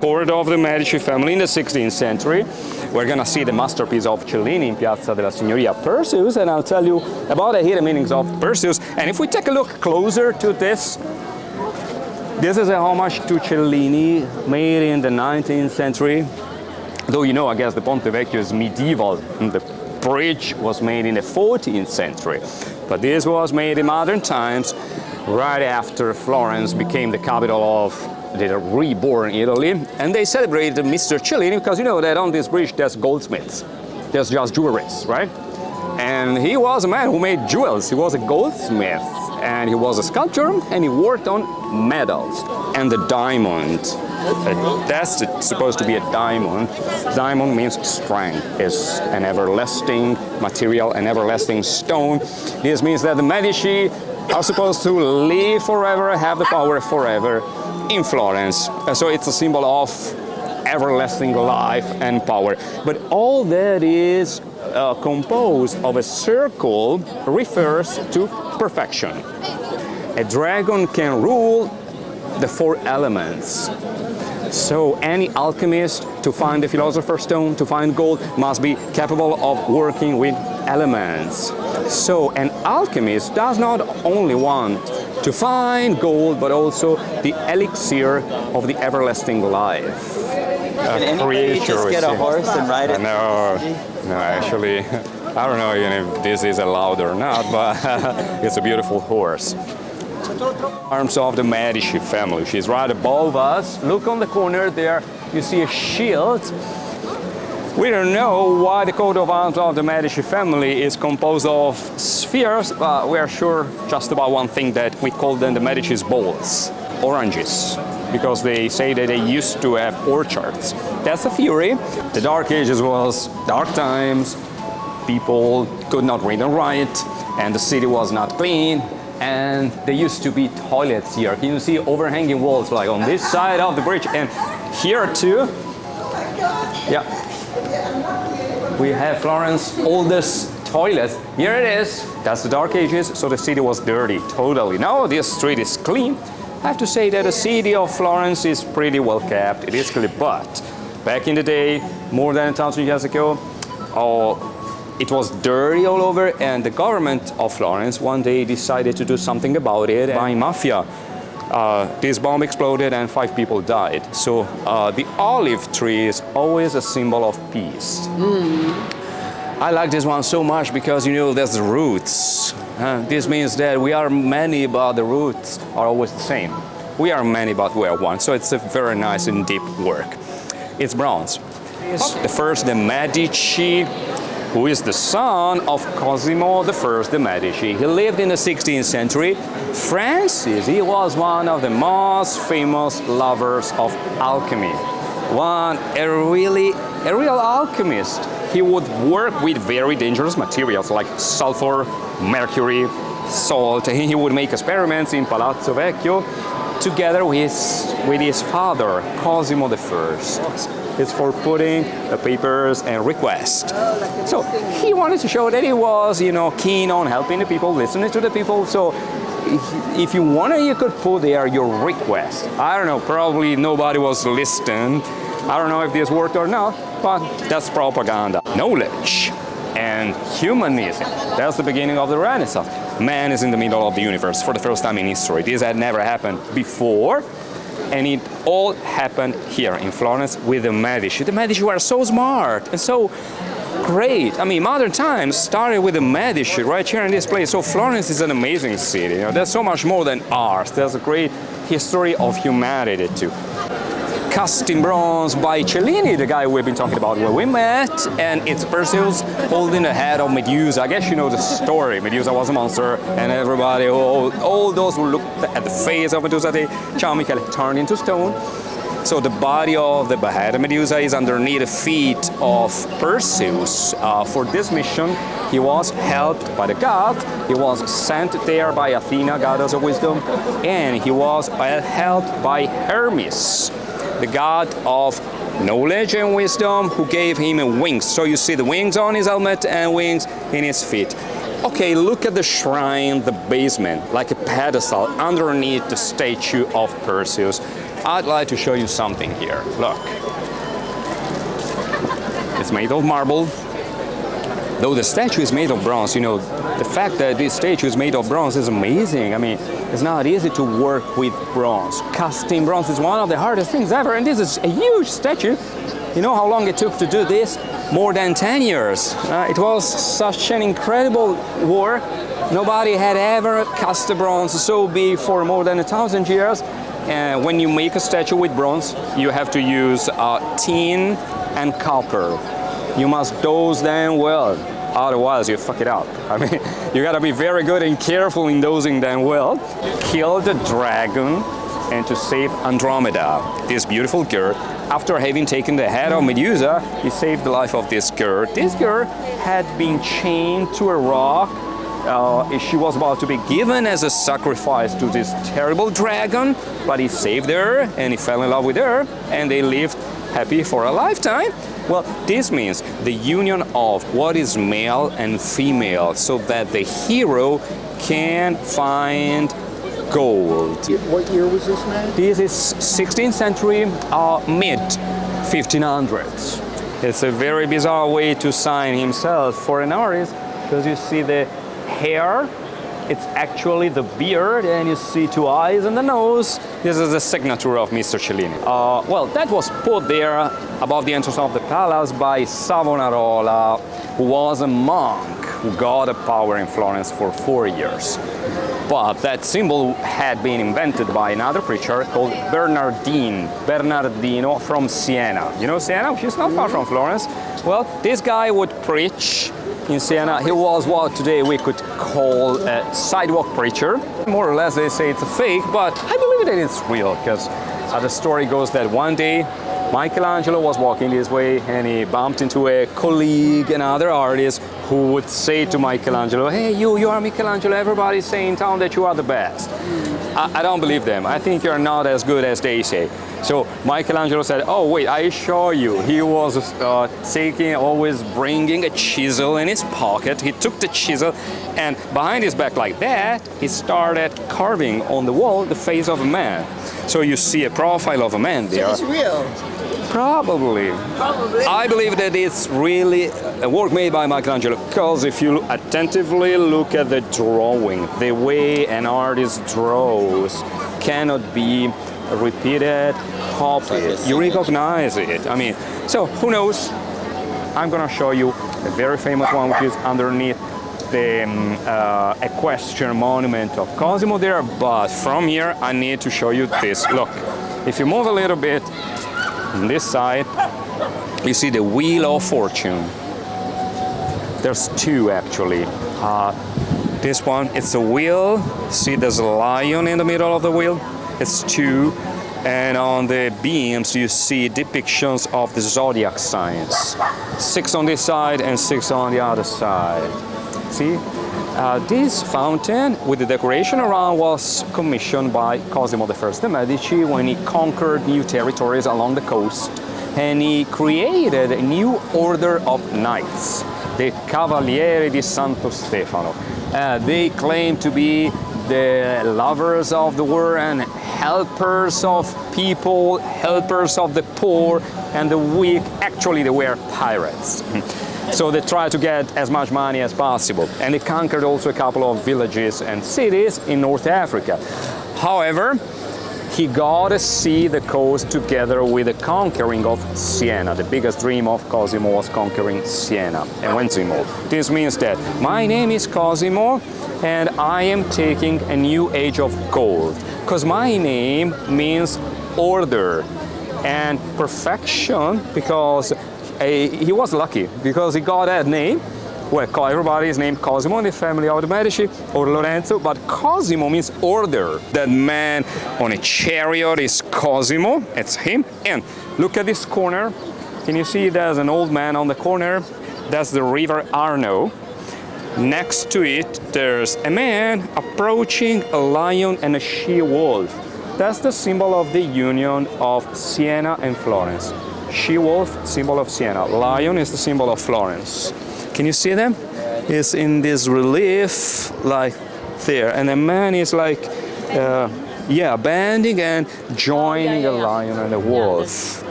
court of the Medici family in the 16th century. We're gonna see the masterpiece of Cellini in Piazza della Signoria, Perseus, and I'll tell you about the hidden meanings of Perseus. And if we take a look closer to this is a homage to Cellini, made in the 19th century. Though, you know, I guess the Ponte Vecchio is medieval, and the bridge was made in the 14th century. But this was made in modern times, right after Florence became the capital of the reborn Italy. And they celebrated Mr. Cellini because, you know, that on this bridge there's goldsmiths. There's just jewelries, right? And he was a man who made jewels. He was a goldsmith, and he was a sculptor, and he worked on metals. And the diamond, that's supposed to be a diamond. Diamond means strength. It's an everlasting material, an everlasting stone. This means that the Medici are supposed to live forever, have the power forever in Florence. So it's a symbol of everlasting life and power. But all that is composed of a circle refers to perfection. A dragon can rule the 4 elements. So any alchemist, to find the philosopher's stone, to find gold, must be capable of working with elements. So an alchemist does not only want to find gold, but also the elixir of the everlasting life. Can anybody just get a horse and ride it? No, actually, I don't know even if this is allowed or not, but it's a beautiful horse. Arms of the Medici family. She's right above us. Look on the corner there, you see a shield. We don't know why the coat of arms of the Medici family is composed of spheres, but we are sure just about one thing, that we call them the Medici's balls, oranges, because they say that they used to have orchards. That's a theory. The Dark Ages was dark times, people could not read and write, and the city was not clean, and there used to be toilets here. Can you see overhanging walls like on this side of the bridge, and here too? Yeah. We have Florence's oldest toilets. Here it is. That's the Dark Ages, so the city was dirty, totally. Now this street is clean. I have to say that the city of Florence is pretty well kept. It is clean, but back in the day, more than 1,000 years ago, it was dirty all over, and the government of Florence one day decided to do something about it by mafia. This bomb exploded and 5 people died. So the olive tree is always a symbol of peace. I like this one so much because, you know, there's the roots. This means that we are many, but the roots are always the same. We are many, but we are one. So it's a very nice and deep work. It's bronze. The first, the Medici, who is the son of Cosimo I de' Medici. He lived in the 16th century. Francis, he was one of the most famous lovers of alchemy. A real alchemist. He would work with very dangerous materials like sulfur, mercury, salt. He would make experiments in Palazzo Vecchio together with his father, Cosimo I. It's for putting the papers and requests. So he wanted to show that he was, you know, keen on helping the people, listening to the people. So if you wanted, you could put there your request. I don't know, probably nobody was listening. I don't know if this worked or not, but that's propaganda. Knowledge and humanism. That's the beginning of the Renaissance. Man is in the middle of the universe for the first time in history. This had never happened before. And it all happened here in Florence with the Medici. The Medici were so smart and so great. I mean, modern times started with the Medici right here in this place. So Florence is an amazing city. You know, there's so much more than ours. There's a great history of humanity too. Cast in bronze by Cellini, the guy we've been talking about where we met, and it's Perseus holding the head of Medusa. I guess you know the story. Medusa was a monster, and everybody, all those who looked at the face of Medusa, they, ciao Michele, turned into stone. So the body of the beheaded Medusa is underneath the feet of Perseus. For this mission, he was helped by the god, he was sent there by Athena, goddess of wisdom, and he was helped by Hermes, the god of knowledge and wisdom, who gave him wings. So you see the wings on his helmet and wings in his feet. Okay, look at the shrine, the basement, like a pedestal underneath the statue of Perseus. I'd like to show you something here. Look. It's made of marble. Though the statue is made of bronze, you know, the fact that this statue is made of bronze is amazing. I mean, it's not easy to work with bronze. Casting bronze is one of the hardest things ever, and this is a huge statue. You know how long it took to do this? More than 10 years. It was such an incredible work. Nobody had ever cast a bronze so big for more than 1,000 years. And when you make a statue with bronze, you have to use tin and copper. You must dose them well, otherwise you fuck it up. I mean, you gotta be very good and careful in dosing them well. Kill the dragon and to save Andromeda, this beautiful girl. After having taken the head of Medusa, he saved the life of this girl. This girl had been chained to a rock. She was about to be given as a sacrifice to this terrible dragon, but he saved her and he fell in love with her, and they lived happy for a lifetime. Well, this means the union of what is male and female so that the hero can find gold. What year was this made? This is 16th century, mid 1500s. It's a very bizarre way to sign himself for an artist, because you see the hair, it's actually the beard, and you see two eyes and the nose. This is the signature of Mr. Cellini. Well, that was put there above the entrance of the palace by Savonarola, who was a monk who got a power in Florence for 4 years. But that symbol had been invented by another preacher called Bernardino from Siena. You know Siena, which is not far from Florence? Well, this guy would preach in Siena. He was what today we could call a sidewalk preacher. More or less they say it's a fake, but I believe that it's real, because the story goes that one day Michelangelo was walking this way and he bumped into a colleague, another artist, who would say to Michelangelo, "Hey, you are Michelangelo, everybody's saying in town that you are the best." I don't believe them. I think you're not as good as they say. So Michelangelo said, "Oh wait, I assure you." He was always bringing a chisel in his pocket. He took the chisel and behind his back like that, he started carving on the wall the face of a man. So you see a profile of a man there. So it's real. Probably. I believe that it's really a work made by Michelangelo, because if you attentively look at the drawing, the way an artist draws cannot be repeated, copied. You recognize it. I mean, so who knows? I'm gonna show you a very famous one, which is underneath the equestrian monument of Cosimo there, but from here I need to show you this. Look, if you move a little bit on this side, you see the Wheel of Fortune. There's two actually. This one, it's a wheel. See, there's a lion in the middle of the wheel. It's two. And on the beams, you see depictions of the zodiac signs. 6 on this side and 6 on the other side. See? This fountain with the decoration around was commissioned by Cosimo I de' Medici when he conquered new territories along the coast, and he created a new order of knights, the Cavalieri di Santo Stefano. They claim to be the lovers of the world and helpers of people, helpers of the poor and the weak. Actually, they were pirates. So they tried to get as much money as possible, and they conquered also a couple of villages and cities in North Africa. However, he got to see the coast together with the conquering of Siena. The biggest dream of Cosimo was conquering Siena and Wenzimo. This means that my name is Cosimo and I am taking a new age of gold, because my name means order and perfection, because he was lucky because he got that name. Well, everybody is named Cosimo in the family of the Medici or Lorenzo, but Cosimo means order. That man on a chariot is Cosimo, it's him. And look at this corner. Can you see there's an old man on the corner? That's the river Arno. Next to it, there's a man approaching a lion and a she-wolf. That's the symbol of the union of Siena and Florence. She-wolf, symbol of Siena. Lion is the symbol of Florence. Can you see them? is in this relief, like there, and the man is like, bending and joining a lion and a wolf.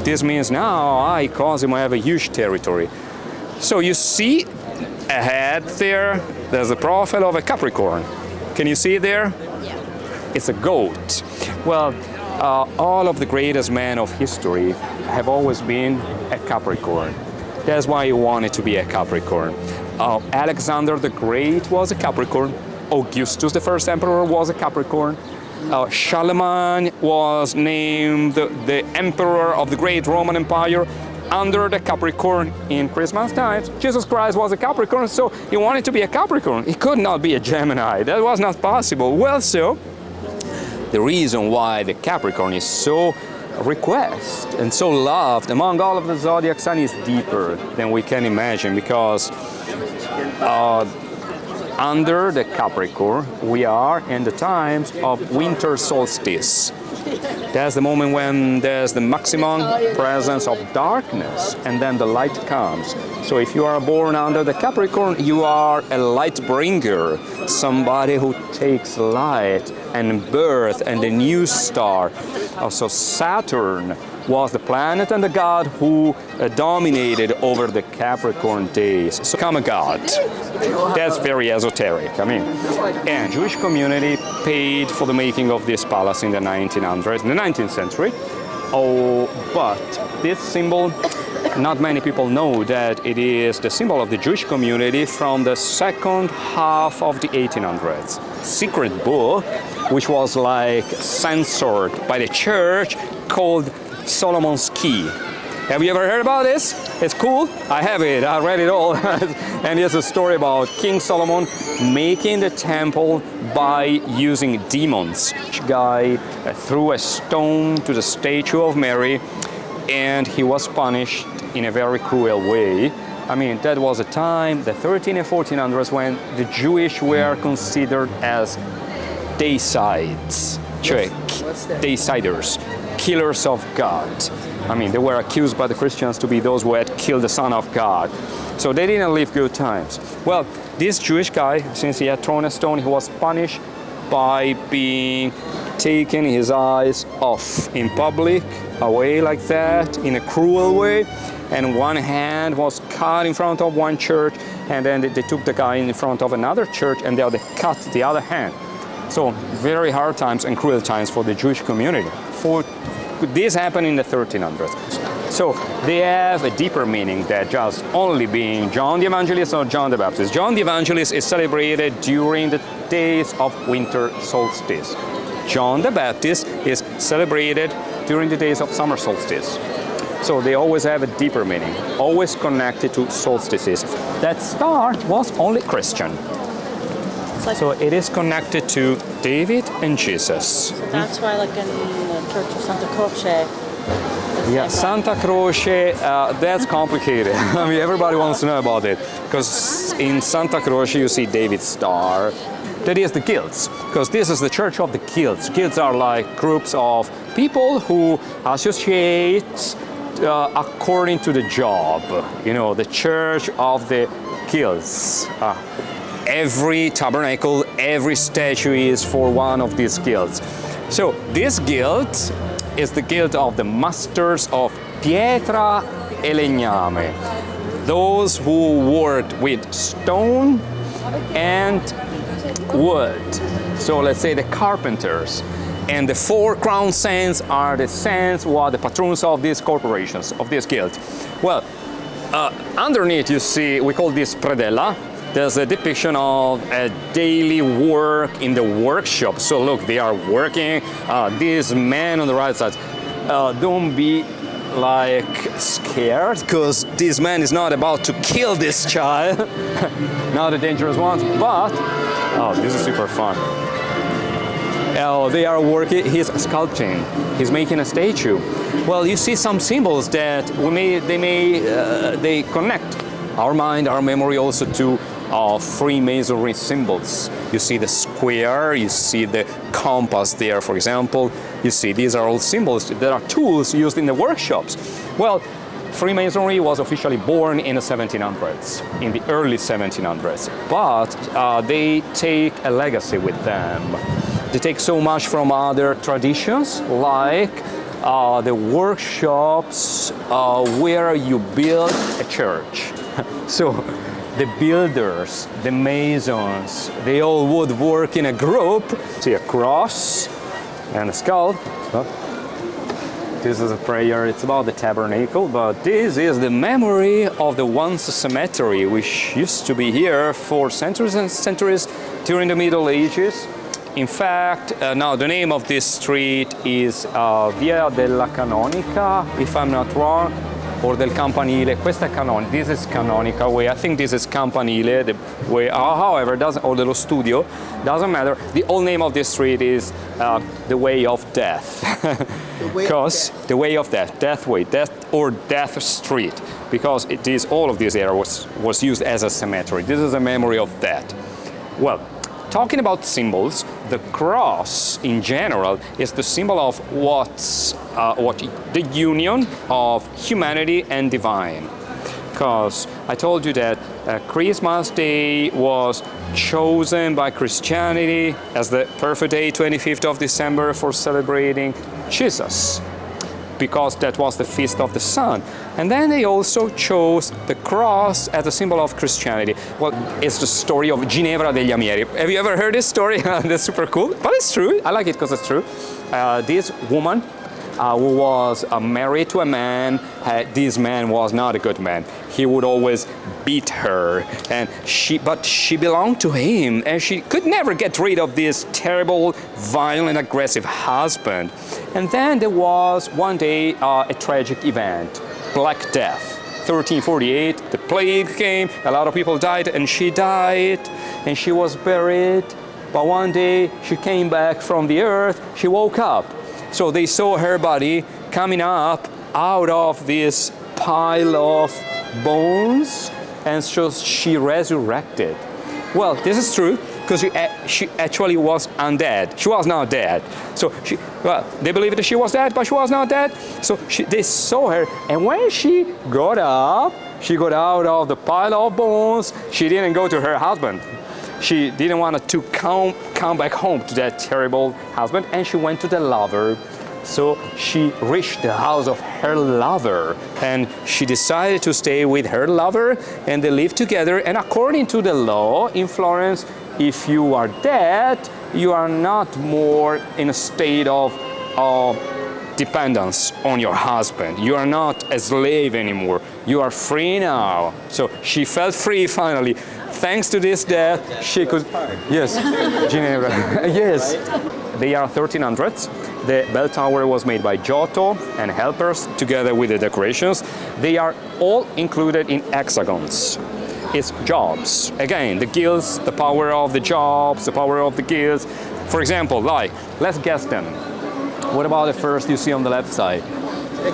This means now I, Cosimo, have a huge territory. So you see ahead there's a profile of a Capricorn. Can you see it there? Yeah. It's a goat. Well, all of the greatest men of history have always been a Capricorn. That's why he wanted to be a Capricorn. Alexander the Great was a Capricorn. Augustus, the first emperor, was a Capricorn. Charlemagne was named the emperor of the great Roman Empire under the Capricorn in Christmas times. Jesus Christ was a Capricorn, so he wanted to be a Capricorn. He could not be a Gemini. That was not possible. Well, so the reason why the Capricorn is so requested and so loved among all of the zodiac signs is deeper than we can imagine, because under the Capricorn, we are in the times of winter solstice. That's the moment when there's the maximum presence of darkness, and then the light comes. So if you are born under the Capricorn, you are a light bringer, somebody who takes light and birth and a new star. Also, Saturn was the planet and the god who dominated over the Capricorn days. So become a god. That's very esoteric, I mean. And Jewish community paid for the making of this palace in the 19th century. Oh, but this symbol, not many people know that it is the symbol of the Jewish community from the second half of the 1800s. Secret book, which was like censored by the church, called Solomon's Key. Have you ever heard about this? It's cool. I have it. I read it all. And it's a story about King Solomon making the temple by using demons. Each guy threw a stone to the statue of Mary, and he was punished in a very cruel way. I mean, that was a time, the 13 and 1400s, when the Jewish were considered as deicides, deciders, killers of God. I mean, they were accused by the Christians to be those who had killed the Son of God. So they didn't live good times. Well, this Jewish guy, since he had thrown a stone, he was punished by being taken his eyes off in public, away like that, in a cruel way. And one hand was cut in front of one church, and then they took the guy in front of another church, and they cut the other hand. So very hard times and cruel times for the Jewish community. This happened in the 1300s. So they have a deeper meaning than just only being John the Evangelist or John the Baptist. John the Evangelist is celebrated during the days of winter solstice. John the Baptist is celebrated during the days of summer solstice. So they always have a deeper meaning, always connected to solstices. That star was only Christian. So it is connected to David and Jesus. That's why, like in the Church of Santa Croce. Yeah, Santa Croce, that's complicated. I mean, everybody wants to know about it. Because in Santa Croce you see David's star. That is the guilds, because this is the Church of the Guilds. Guilds are like groups of people who associate according to the job. You know, the Church of the Guilds. Every tabernacle, every statue is for one of these guilds. So this guild is the guild of the masters of pietra e legname, those who worked with stone and wood. So let's say the carpenters. And the 4 crown saints are the saints who are the patrons of these corporations, of this guild. Well, underneath you see, we call this predella. There's a depiction of a daily work in the workshop. So look, they are working. This man on the right side, don't be like scared, because this man is not about to kill this child. Not a dangerous one, but this is super fun. They are working, he's sculpting, he's making a statue. Well, you see some symbols that they connect our mind, our memory also to Freemasonry symbols. You see the square, you see the compass there, for example. You see, these are all symbols that are tools used in the workshops. Well, Freemasonry was officially born in the 1700s, in the early 1700s, but they take a legacy with them. They take so much from other traditions, like the workshops where you build a church. So the builders, the masons, they all would work in a group. See a cross and a skull. This is a prayer, it's about the tabernacle, but this is the memory of the once cemetery, which used to be here for centuries and centuries during the Middle Ages. In fact, now the name of this street is Via della Canonica, if I'm not wrong, or del Campanile. Questa è Canonica, this is Canonica way. I think this is Campanile, the way, however, doesn't, or dello Studio, doesn't matter. The old name of this street is the Way of Death. Because the Way of Death, Death Way, Death or Death Street, because it is, all of this area was used as a cemetery. This is a memory of that. Well, talking about symbols, the cross in general is the symbol of what the union of humanity and divine. Because I told you that Christmas Day was chosen by Christianity as the perfect day, 25th of December, for celebrating Jesus, because that was the feast of the sun. And then they also chose the cross as a symbol of Christianity. Well, it's the story of Ginevra degli Amieri. Have you ever heard this story? That's super cool, but it's true. I like it because it's true. This woman who was married to a man, this man was not a good man. He would always beat her, but she belonged to him, and she could never get rid of this terrible, violent, aggressive husband. And then there was one day a tragic event, Black Death. 1348, the plague came, a lot of people died, and she died, and she was buried. But one day she came back from the earth, she woke up. So they saw her body coming up out of this pile of bones, and so she resurrected. Well, this is true, because she actually was undead. She was not dead. So they believed that she was dead, but she was not dead. So they saw her, and when she got up, she got out of the pile of bones. She didn't go to her husband. She didn't want to come back home to that terrible husband, and she went to the lover. So she reached the house of her lover, and she decided to stay with her lover, and they lived together. And according to the law in Florence, if you are dead, you are not more in a state of dependence on your husband. You are not a slave anymore. You are free now. So she felt free finally. Thanks to this death, she could... Yes, Ginevra. Yes. They are 1300s. The bell tower was made by Giotto and helpers together with the decorations. They are all included in hexagons. It's jobs. Again, the guilds, the power of the jobs, the power of the guilds. For example, let's guess them. What about the first you see on the left side?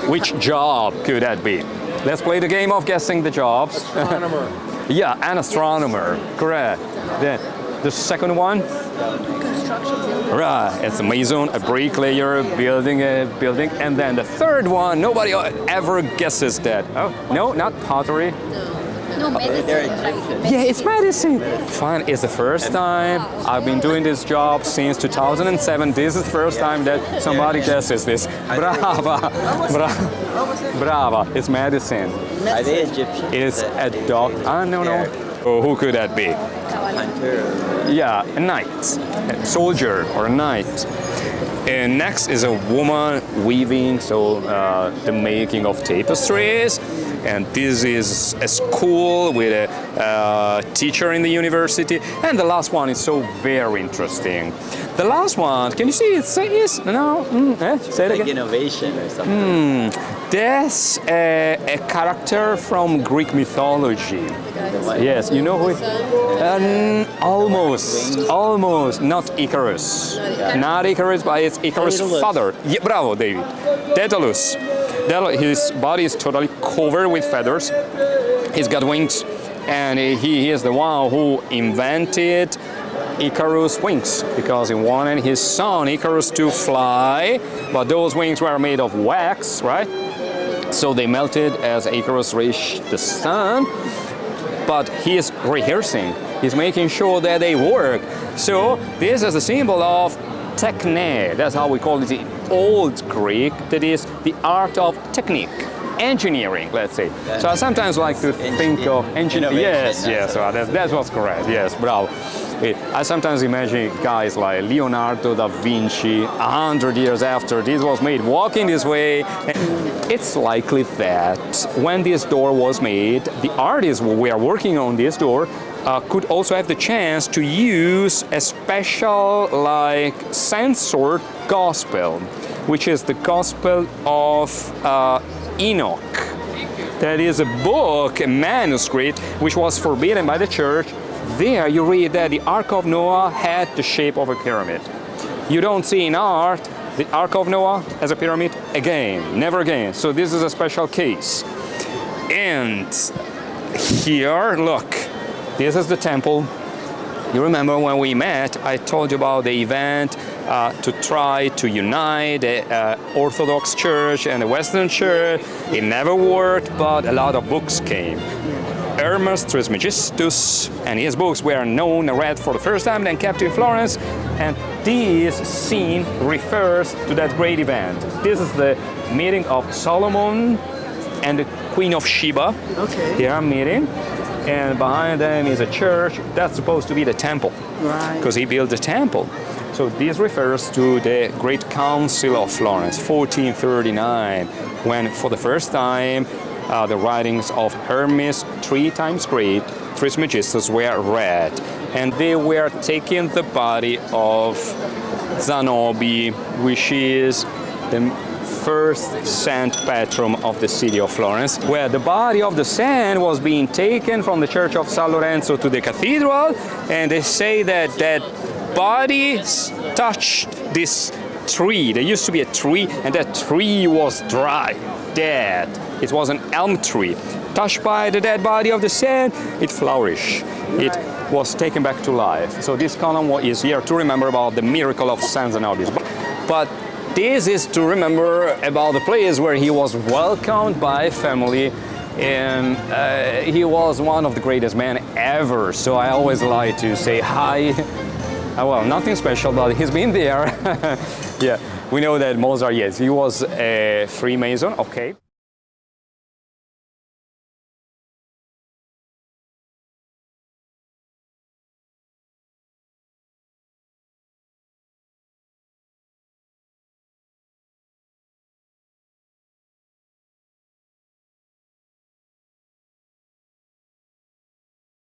Which job could that be? Let's play the game of guessing the jobs. Astronomer. Yeah, an astronomer. Correct. Then the second one? Right, it's a mason, a bricklayer, building a building. And then the third one, nobody ever guesses that. Oh, no, not pottery. No, medicine. Yeah, it's medicine. Fine, it's the first time. I've been doing this job since 2007. This is the first time that somebody guesses this. Brava. Brava. It's medicine. Are they Egyptian? It is a dog. No. Oh, who could that be? Hunter. Yeah, a knight, a soldier or a knight. And next is a woman weaving, so the making of tapestries. And this is a school with a teacher in the university. And the last one is so very interesting. The last one, can you see it? Say yes, no? Say it Like again. innovation or something. That's a character from Greek mythology. Yes, you know who? Almost. Not Icarus. Not Icarus, but it's Icarus' father. Yeah, bravo, David. Daedalus. His body is totally covered with feathers. He's got wings, and he is the one who invented Icarus' wings, because he wanted his son Icarus to fly, but those wings were made of wax, right? So they melted as Icarus reached the sun, but he is rehearsing. He's making sure that they work. So this is a symbol of techne. That's how we call it in Old Greek. That is the art of technique, engineering, let's say. So I sometimes like to think of engineering. Yes, yes, so that's what's correct. Yes, bravo. I sometimes imagine guys like Leonardo da Vinci, 100 years after this was made, walking this way. It's likely that when this door was made, the artists who were working on this door could also have the chance to use a special, like, censored gospel, which is the Gospel of Enoch. That is a book, a manuscript, which was forbidden by the church. There you read that the Ark of Noah had the shape of a pyramid. You don't see in art the Ark of Noah as a pyramid again, never again. So this is a special case. And here, look, this is the temple. You remember when we met, I told you about the event to try to unite the Orthodox Church and the Western Church. It never worked, but a lot of books came. Hermes Trismegistus and his books were known and read for the first time, then kept in Florence, and this scene refers to that great event. This is the meeting of Solomon and the Queen of Sheba. Okay. They are meeting, and behind them is a church. That's supposed to be the temple, right? Because he built the temple. So this refers to the Great Council of Florence, 1439, when for the first time the writings of Hermes, 3 times great, Trismegistus, were read. And they were taking the body of Zanobi, which is the first saint patron of the city of Florence, where the body of the saint was being taken from the church of San Lorenzo to the cathedral, and they say that that body touched this tree. There used to be a tree, and that tree was dry, dead. It was an elm tree. Touched by the dead body of the saint, it flourished. It was taken back to life. So this column is here to remember about the miracle of San Zanobi. But this is to remember about the place where he was welcomed by family, and he was one of the greatest men ever. So I always like to say hi. Well, nothing special, but he's been there. Yeah, we know that Mozart, yes, he was a Freemason, okay.